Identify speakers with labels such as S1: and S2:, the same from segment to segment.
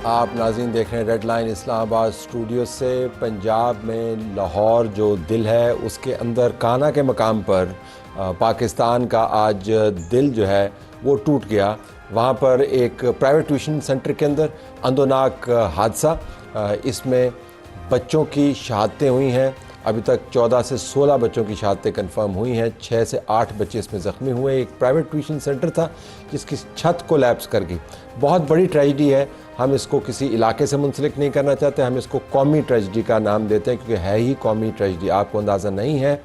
S1: आप नाज़रीन देख रहे हैं रेड लाइन इस्लामाबाद स्टूडियो से। पंजाब में लाहौर जो दिल है उसके अंदर काना के मकाम पर पाकिस्तान का आज दिल जो है वो टूट गया। वहाँ पर एक प्राइवेट ट्यूशन सेंटर के अंदर अंदोनाक हादसा, इसमें बच्चों की शहादतें हुई हैं। अभी तक 14 से 16 बच्चों की शहादतें कंफर्म हुई हैं। 6 से 8 बच्चे इसमें ज़ख्मी हुए। एक प्राइवेट ट्यूशन सेंटर था जिसकी छत कोलैप्स कर गई। बहुत बड़ी ट्रेजेडी है। हम इसको किसी इलाके से मुंसलिक नहीं करना चाहते, हम इसको कौमी ट्रेजेडी का नाम देते हैं क्योंकि है ही कौमी ट्रेजेडी। आपको अंदाज़ा नहीं है,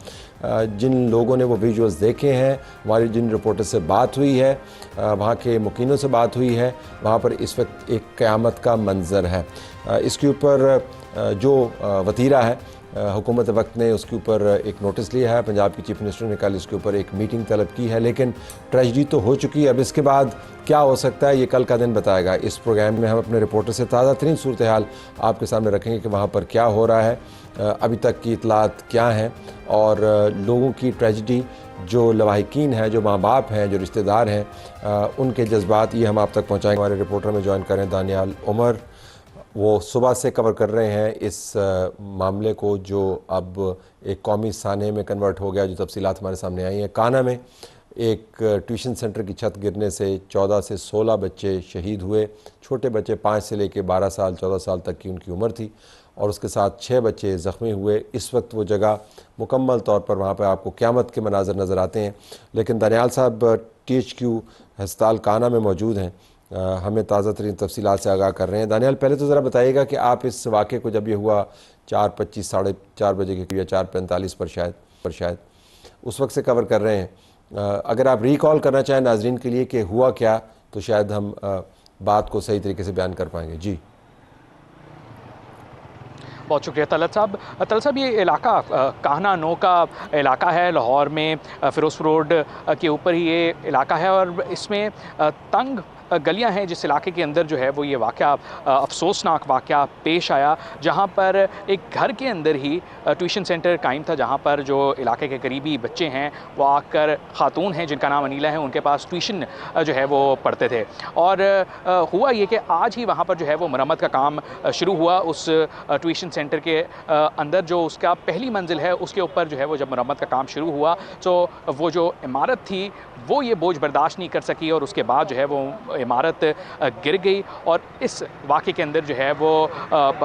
S1: जिन लोगों ने वो विजुअल्स देखे हैं, हमारी जिन रिपोर्टर से बात हुई है, वहाँ के मुकीनों से बात हुई है, वहाँ पर इस वक्त एक क़यामत का मंज़र है। इसके ऊपर जो वतीरा है हुकूमत वक्त ने उसके ऊपर एक नोटिस लिया है। पंजाब की चीफ मिनिस्टर ने कल इसके ऊपर एक मीटिंग तलब की है, लेकिन ट्रेजेडी तो हो चुकी है। अब इसके बाद क्या हो सकता है ये कल का दिन बताएगा। इस प्रोग्राम में हम अपने रिपोर्टर से ताज़ा तरीन सूरत हाल आपके सामने रखेंगे कि वहाँ पर क्या हो रहा है, अभी तक की इतलात क्या हैं और लोगों की ट्रेजेडी, जो लवाहिकीन हैं, जो माँ बाप हैं, जो रिश्तेदार हैं, उनके जज्बात, ये हम आप तक पहुँचाएँगे। हमारे रिपोर्टर में ज्वाइन करें दानियाल उमर, वो सुबह से कवर कर रहे हैं इस मामले को जो अब एक कौमी साने में कन्वर्ट हो गया। जो तफसीलात हमारे सामने आई हैं, काना में एक ट्यूशन सेंटर की छत गिरने से 14 से 16 बच्चे शहीद हुए। छोटे बच्चे 5 से लेकर 12 साल 14 साल तक की उनकी उम्र थी और उसके साथ 6 बच्चे ज़ख्मी हुए। इस वक्त वो जगह मुकम्मल तौर पर वहाँ पर आपको क़यामत के मनाज़र नज़र आते हैं। लेकिन दानियाल साहब THQ अस्पताल काना में मौजूद हैं, हमें ताज़ा तरीन तफसीलात से आगाह कर रहे हैं। दानियाल, पहले तो ज़रा बताइएगा कि आप इस वाक़े को, जब ये हुआ 4:25 साढ़े 4 बजे के करीब या 4:45 पर शायद उस वक्त से कवर कर रहे हैं, अगर आप रिकॉल करना चाहें नाजरीन के लिए कि हुआ क्या, तो शायद हम बात को सही तरीके से बयान कर पाएंगे। जी
S2: बहुत शुक्रिया तलत साहब। ये इलाका काहना नो का इलाका है, लाहौर में फ़िरोज़पुर रोड के ऊपर ही ये इलाका है और इसमें तंग गलियां हैं जिस इलाके के अंदर जो है वो ये वाक़या, अफसोसनाक वाक़या पेश आया, जहां पर एक घर के अंदर ही ट्यूशन सेंटर कायम था, जहां पर जो इलाके के करीबी बच्चे हैं वो आकर, ख़ातून हैं जिनका नाम अनीला है, उनके पास ट्यूशन जो है वो पढ़ते थे। और हुआ ये कि आज ही वहां पर जो है वो मरम्मत का काम शुरू हुआ। उस ट्यूशन सेंटर के अंदर जो उसका पहली मंजिल है उसके ऊपर जो है वो जब मरम्मत का काम शुरू हुआ तो वो जो इमारत थी वो ये बोझ बर्दाश्त नहीं कर सकी और उसके बाद जो है वो इमारत गिर गई और इस वाक़े के अंदर जो है वो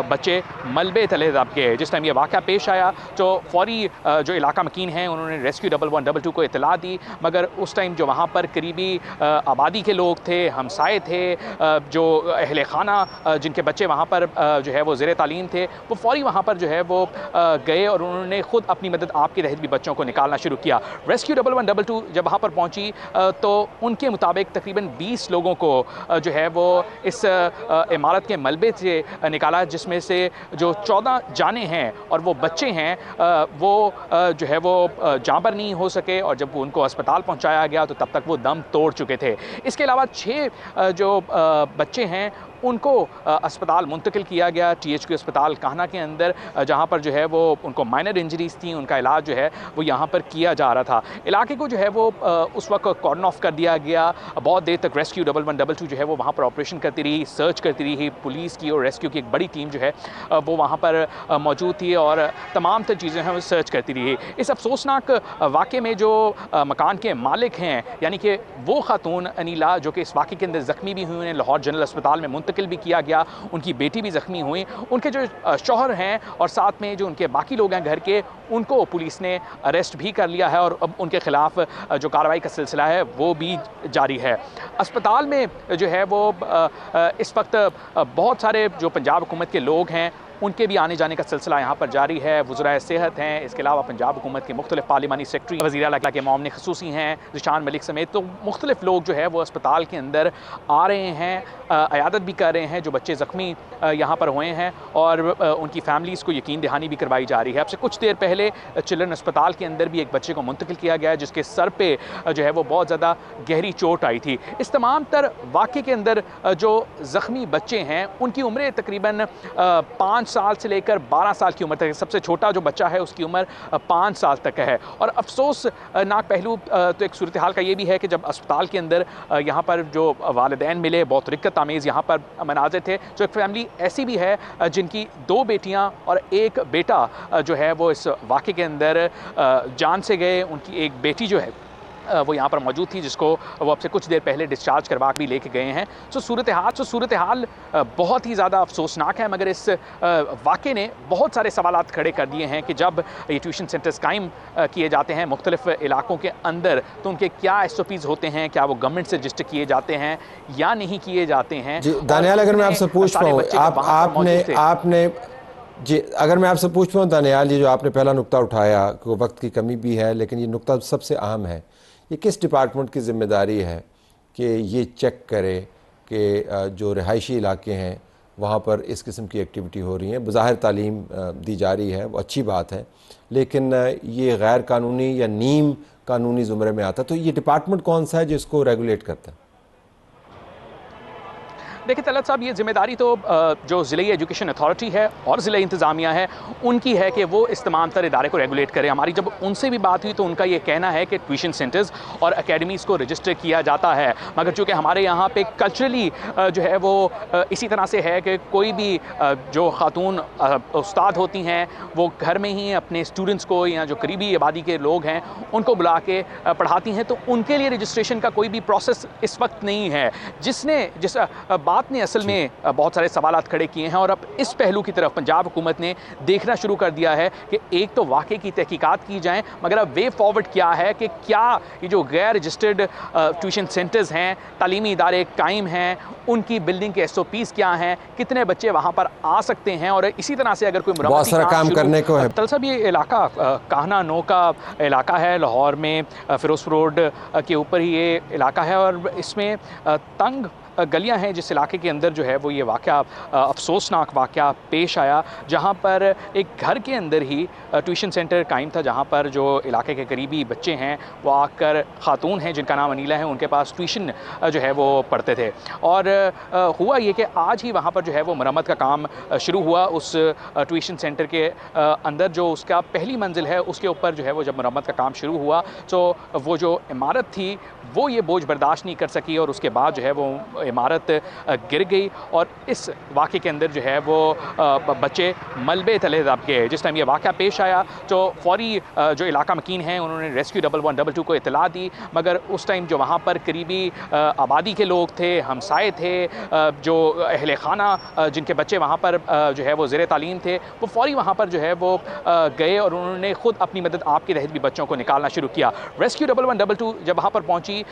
S2: बच्चे मलबे तले दब गए। जिस टाइम ये वाक़या पेश आया तो फौरी जो इलाका मकीन हैं उन्होंने रेस्क्यू 1122 को इतला दी, मगर उस टाइम जो वहाँ पर करीबी आबादी के लोग थे, हमसाए थे, जो अहले खाना जिनके बच्चे वहाँ पर जो है वो ज़ेर तालीम थे, वो फौरी वहाँ पर जो है वो गए और उन्होंने ख़ुद अपनी मदद आप के तहत भी बच्चों को निकालना शुरू किया। रेस्क्यू 1122 जब वहाँ पर पहुँची तो उनके मुताबिक तकरीबन 20 लोगों को जो है वो इस इमारत के मलबे से निकाला, जिसमें से जो 14 जाने हैं और वो बच्चे हैं वो जो है वो जाँबर नहीं हो सके और जब उनको अस्पताल पहुंचाया गया तो तब तक वो दम तोड़ चुके थे। इसके अलावा 6 जो बच्चे हैं उनको अस्पताल मुंतकिल किया गया, THQ अस्पताल काहना के अंदर, जहां पर जो है वो उनको माइनर इंजरीज थी, उनका इलाज जो है वो यहां पर किया जा रहा था। इलाके को जो है वो उस वक्त कॉर्डन ऑफ कर दिया गया। बहुत देर तक रेस्क्यू 1122 जो है वो वहां पर ऑपरेशन करती रही, सर्च करती रही। पुलिस की और रेस्क्यू की एक बड़ी टीम जो है वो वहाँ पर मौजूद थी और तमाम तर चीज़ें हैं वो सर्च करती रही। इस अफसोसनाक वाक़े में जो मकान के मालिक हैं, यानी कि वो खातून अनीला जो कि इस वाक़े के अंदर ज़ख्मी भी हुई, उन्हें लाहौर जनरल अस्पताल में मुंतकिल भी किया गया, उनकी बेटी भी ज़ख्मी हुई, उनके जो शौहर हैं और साथ में जो उनके बाकी लोग हैं घर के, उनको पुलिस ने अरेस्ट भी कर लिया है और अब उनके ख़िलाफ़ जो कार्रवाई का सिलसिला है वो भी जारी है। अस्पताल में जो है वो इस वक्त बहुत सारे जो पंजाब हुकूमत के लोग हैं उनके भी आने जाने का सिलसिला यहाँ पर जारी है। वज़राए सेहत हैं, इसके अलावा पंजाब हुकूमत के मुख्तलिफ पार्लिमानी सेक्रेटरी, वज़ीर आला के मामले ख़ुसूसी हैं ज़िशान मलिक समेत, तो मुख्तलिफ लोग जो है वो अस्पताल के अंदर आ रहे हैं, अयादत भी कर रहे हैं जो बच्चे ज़ख्मी यहाँ पर हुए हैं और उनकी फैमिलीज़ को यकीन दहानी भी करवाई जा रही है। अब से कुछ देर पहले चिल्ड्रन अस्पताल के अंदर भी एक बच्चे को मुंतकिल किया गया है जिसके सर पे जो है वो बहुत ज़्यादा गहरी चोट आई थी। इस तमाम तर वाक़े के अंदर जो ज़ख्मी बच्चे हैं उनकी उम्रें तकरीबन 5 5 साल से लेकर 12 साल की उम्र तक, सबसे छोटा जो बच्चा है उसकी उम्र 5 साल तक है। और अफसोसनाक पहलू तो एक सूरत हाल का ये भी है कि जब अस्पताल के अंदर यहाँ पर जो वालिदैन मिले, बहुत दिक्कत आमेज़ यहाँ पर मनाज़िर थे। जो एक फैमिली ऐसी भी है जिनकी 2 बेटियाँ और 1 बेटा जो है वो इस वाक़े के अंदर जान से गए। उनकी एक बेटी जो है वो यहाँ पर मौजूद थी, जिसको वो अब से कुछ देर पहले डिस्चार्ज करवा भी लेके गए हैं। सूरत हाल बहुत ही ज़्यादा अफसोसनाक है, मगर इस वाक़े ने बहुत सारे सवालात खड़े कर दिए हैं कि जब ये ट्यूशन सेंटर्स कायम किए जाते हैं मुख्तलिफ़ इलाकों के अंदर, तो उनके क्या SOPs होते हैं, क्या वो गवर्नमेंट से रजिस्टर किए जाते हैं या नहीं किए जाते हैं।
S1: जी दानियाल, अगर मैं आपसे पूछ पाऊँ, अगर मैं आपसे पूछ पाऊँ दानियाल, ये जो आपने पहला नुक्ता उठाया कि वक्त की कमी भी है, लेकिन ये नुक्ता सबसे अहम है, ये किस डिपार्टमेंट की ज़िम्मेदारी है कि ये चेक करे कि जो रिहायशी इलाके हैं वहाँ पर इस किस्म की एक्टिविटी हो रही हैं? बज़ाहिर तालीम दी जा रही है, वो अच्छी बात है, लेकिन ये गैर कानूनी या नीम कानूनी ज़ुमरे में आता है, तो ये डिपार्टमेंट कौन सा है जिसको रेगुलेट करता है?
S2: देखिए तलत साहब, ये ज़िम्मेदारी तो जो ज़िले एजुकेशन अथॉरिटी है और ज़िले इंतज़ामिया है उनकी है कि वो इस तमाम तर इदारे को रेगुलेट करें। हमारी जब उनसे भी बात हुई तो उनका ये कहना है कि ट्यूशन सेंटर्स और अकेडमीज़ को रजिस्टर किया जाता है, मगर चूँकि हमारे यहाँ पे कल्चरली जो है वो इसी तरह से है कि कोई भी जो ख़ातून उस्ताद होती हैं वो घर में ही अपने स्टूडेंट्स को या जो करीबी आबादी के लोग हैं उनको बुला के पढ़ाती हैं, तो उनके लिए रजिस्ट्रेशन का कोई भी प्रोसेस इस वक्त नहीं है। जिस बात ने असल में बहुत सारे सवालात खड़े किए हैं और अब इस पहलू की तरफ पंजाब हुकूमत ने देखना शुरू कर दिया है कि एक तो वाकई की तहकीकात की जाएं, मगर अब वे फॉरवर्ड क्या है कि क्या ये जो गैर रजिस्टर्ड ट्यूशन सेंटर्स हैं, तालीमी इदारे कायम हैं, उनकी बिल्डिंग के SOPs क्या हैं, कितने बच्चे वहाँ पर आ सकते हैं, और इसी तरह से अगर कोई
S1: बहुत सारा काम करने को है।
S2: तल साहब, ये इलाका काहना नो का इलाका है, लाहौर में फिरोजपुर रोड के ऊपर ही ये इलाका है और इसमें तंग गलियां हैं, जिस इलाके के अंदर जो है वो ये वाक़या अफसोसनाक वाक़या पेश आया, जहां पर एक घर के अंदर ही ट्यूशन सेंटर कायम था, जहां पर जो इलाके के करीबी बच्चे हैं वो आकर, ख़ातून हैं जिनका नाम अनीला है, उनके पास ट्यूशन जो है वो पढ़ते थे। और हुआ ये कि आज ही वहां पर जो है वो मरम्मत का काम शुरू हुआ। उस ट्यूशन सेंटर के अंदर जो उसका पहली मंजिल है उसके ऊपर जो है वो जब मरम्मत का काम शुरू हुआ तो वो जो इमारत थी वो ये बोझ बर्दाश्त नहीं कर सकी और उसके बाद जो है वो इमारत गिर गई और इस वाक़े के अंदर जो है वो बच्चे मलबे तले दब गए। जिस टाइम ये वाक़या पेश आया तो फौरी जो इलाका मकीन हैं उन्होंने रेस्क्यू 1112 को इतला दी, मगर उस टाइम जो वहाँ पर करीबी आबादी के लोग थे, हमसाए थे, जो अहले खाना जिनके बच्चे वहाँ पर जो है वो ज़ेरे तालीम थे, वो फौरी वहाँ पर जो है वो गए और उन्होंने ख़ुद अपनी मदद आपके तहत भी बच्चों को निकालना शुरू किया। रेस्क्यू 1112 जब वहाँ पर पहुँची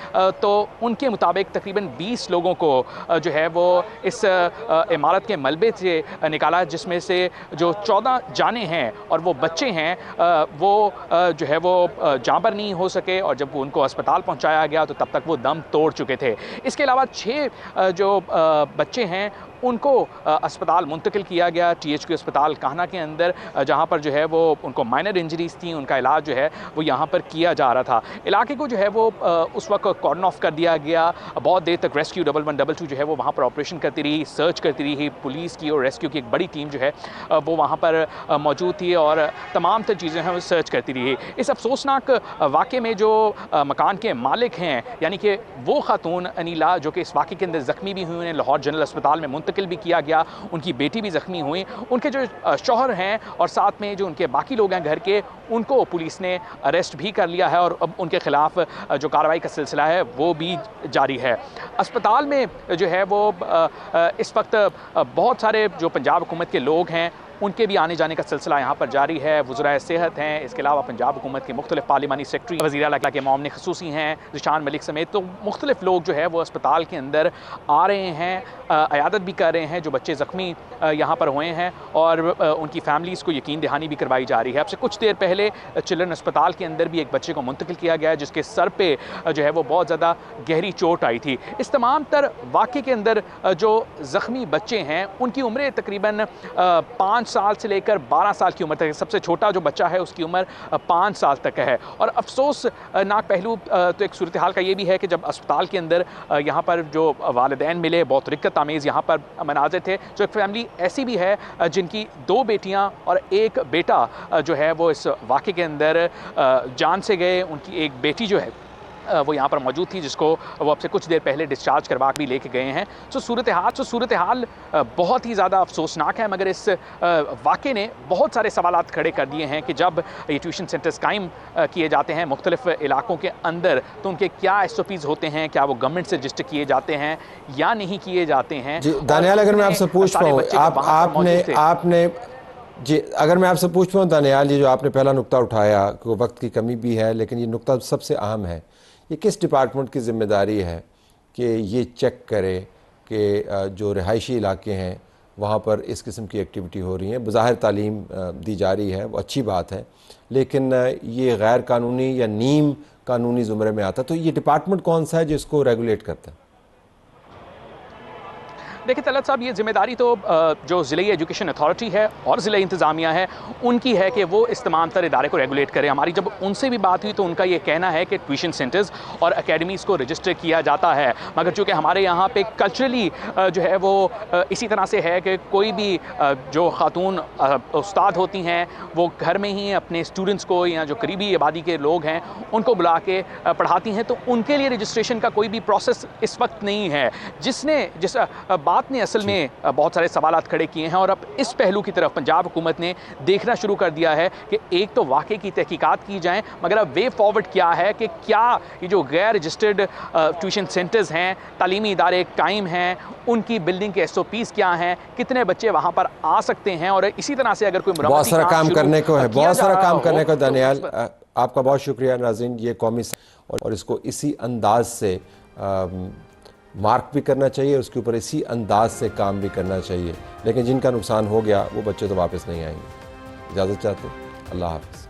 S2: तो उनके मुताबिक तकरीबन 20 लोगों को जो है वो इस इमारत के मलबे से निकाला, जिसमें से जो 14 जाने हैं और वो बच्चे हैं वो जो है वो जाँबर नहीं हो सके और जब उनको अस्पताल पहुंचाया गया तो तब तक वो दम तोड़ चुके थे। इसके अलावा 6 जो बच्चे हैं उनको अस्पताल मुंतकिल किया गया, THQ अस्पताल काहना के अंदर, जहां पर जो है वो उनको माइनर इंजरीज थी, उनका इलाज जो है वो यहां पर किया जा रहा था। इलाके को जो है वो उस वक्त कॉर्डन ऑफ कर दिया गया। बहुत देर तक रेस्क्यू 1112 जो है वो वहाँ पर ऑपरेशन करती रही, सर्च करती रही। पुलिस की और रेस्क्यू की एक बड़ी टीम जो है वो वहाँ पर मौजूद थी और तमाम तर चीज़ें हैं वो सर्च करती रही। इस अफसोसनाक वाक़े में जो मकान के मालिक हैं, यानी कि वो खातून अनीला जो कि इस वाक़े के अंदर ज़ख्मी भी हुई, उन्हें लाहौर जनरल अस्पताल में मुंतकिल भी किया गया, उनकी बेटी भी ज़ख्मी हुई, उनके जो शौहर हैं और साथ में जो उनके बाकी लोग हैं घर के, उनको पुलिस ने अरेस्ट भी कर लिया है और अब उनके ख़िलाफ़ जो कार्रवाई का सिलसिला है वो भी जारी है। अस्पताल में जो है वो इस वक्त बहुत सारे जो पंजाब हुकूमत के लोग हैं उनके भी आने जाने का सिलसिला यहाँ पर जारी है। वज़राए सेहत हैं, इसके अलावा पंजाब हुकूमत के मुख्तलिफ पार्लिमानी सेक्रेटरी, वज़ीर आला के मामले ख़ुसूसी हैं, ज़िशान मलिक समेत तो मुख्तलिफ लोग जो है वो अस्पताल के अंदर आ रहे हैं, अयादत भी कर रहे हैं जो बच्चे ज़ख्मी यहाँ पर हुए हैं और उनकी फैमिलीज़ को यकीन दहानी भी करवाई जा रही है। अब से कुछ देर पहले चिल्ड्रन अस्पताल के अंदर भी एक बच्चे को मुंतकिल किया गया जिसके सर पे जो है वो बहुत ज़्यादा गहरी चोट आई थी। इस तमाम तर वाक़े के अंदर जो ज़ख्मी बच्चे हैं उनकी उम्रें तकरीबन 5 साल से लेकर 12 साल की उम्र तक है। सबसे छोटा जो बच्चा है उसकी उम्र 5 साल तक है। और अफसोसनाक पहलू तो एक सूरत हाल का ये भी है कि जब अस्पताल के अंदर यहाँ पर जो वालिदैन मिले, बहुत रिक्कत आमेज़ यहाँ पर मनाज़िर थे। जो एक फैमिली ऐसी भी है जिनकी 2 बेटियाँ और 1 बेटा जो है वो इस वाक़े के अंदर जान से गए। उनकी एक बेटी जो है वो यहाँ पर मौजूद थी, जिसको वो अब से कुछ देर पहले डिस्चार्ज करवा भी लेके गए हैं। तो सूरत हाल बहुत ही ज़्यादा अफसोसनाक है, मगर इस वाक़े ने बहुत सारे सवालात खड़े कर दिए हैं कि जब ये ट्यूशन सेंटर्स कायम किए जाते हैं मुख्तलिफ़ इलाकों के अंदर, तो उनके क्या SOPs होते हैं, क्या वो गवर्नमेंट से रजिस्टर किए जाते हैं या नहीं किए जाते हैं।
S1: जी दानियाल, अगर मैं आपसे पूछ पाऊँ, अगर मैं आपसे पूछ पाऊँ दानियाल, ये जो आपने पहला नुक्ता उठाया कि वक्त की कमी भी है, लेकिन ये नुक्ता सबसे अहम है, ये किस डिपार्टमेंट की ज़िम्मेदारी है कि ये चेक करे कि जो रिहायशी इलाके हैं वहाँ पर इस किस्म की एक्टिविटी हो रही है। बज़ाहिर तालीम दी जा रही है, वो अच्छी बात है, लेकिन ये गैर कानूनी या नीम कानूनी ज़ुमरे में आता है। तो ये डिपार्टमेंट कौन सा है जिसको रेगुलेट करता है?
S2: देखिए तलत साहब, ये जिम्मेदारी तो जो ज़िले एजुकेशन अथॉरिटी है और ज़िले इंतज़ामिया है उनकी है कि वो इस तमाम तर इदारे को रेगुलेट करें। हमारी जब उनसे भी बात हुई तो उनका ये कहना है कि ट्यूशन सेंटर्स और एकेडमीज़ को रजिस्टर किया जाता है, मगर चूँकि हमारे यहाँ पे कल्चरली जो है वो इसी तरह से है कि कोई भी जो ख़ातून उस्ताद होती हैं वो घर में ही अपने स्टूडेंट्स को या जो करीबी आबादी के लोग हैं उनको बुला के पढ़ाती हैं, तो उनके लिए रजिस्ट्रेशन का कोई भी प्रोसेस इस वक्त नहीं है। जिस बात ने असल में बहुत सारे सवालात खड़े किए हैं और अब इस पहलू की तरफ पंजाब हुकूमत ने देखना शुरू कर दिया है कि एक तो वाकई की तहकीकात की जाएं, मगर अब वे फॉरवर्ड क्या है कि क्या ये जो गैर रजिस्टर्ड ट्यूशन सेंटर्स हैं, तालीमी इदारे कायम हैं, उनकी बिल्डिंग के SOPs क्या हैं, कितने बच्चे वहाँ पर आ सकते हैं, और इसी तरह से अगर कोई
S1: बहुत सारा काम करने को है, बहुत सारा काम करने को। दानियाल, आपका बहुत शुक्रिया। नाज़रीन, ये कौमी और इसको इसी अंदाज से मार्क भी करना चाहिए, उसके ऊपर इसी अंदाज से काम भी करना चाहिए, लेकिन जिनका नुकसान हो गया वो बच्चे तो वापस नहीं आएंगे। इजाज़त चाहते हैं, अल्लाह हाफ़िज़।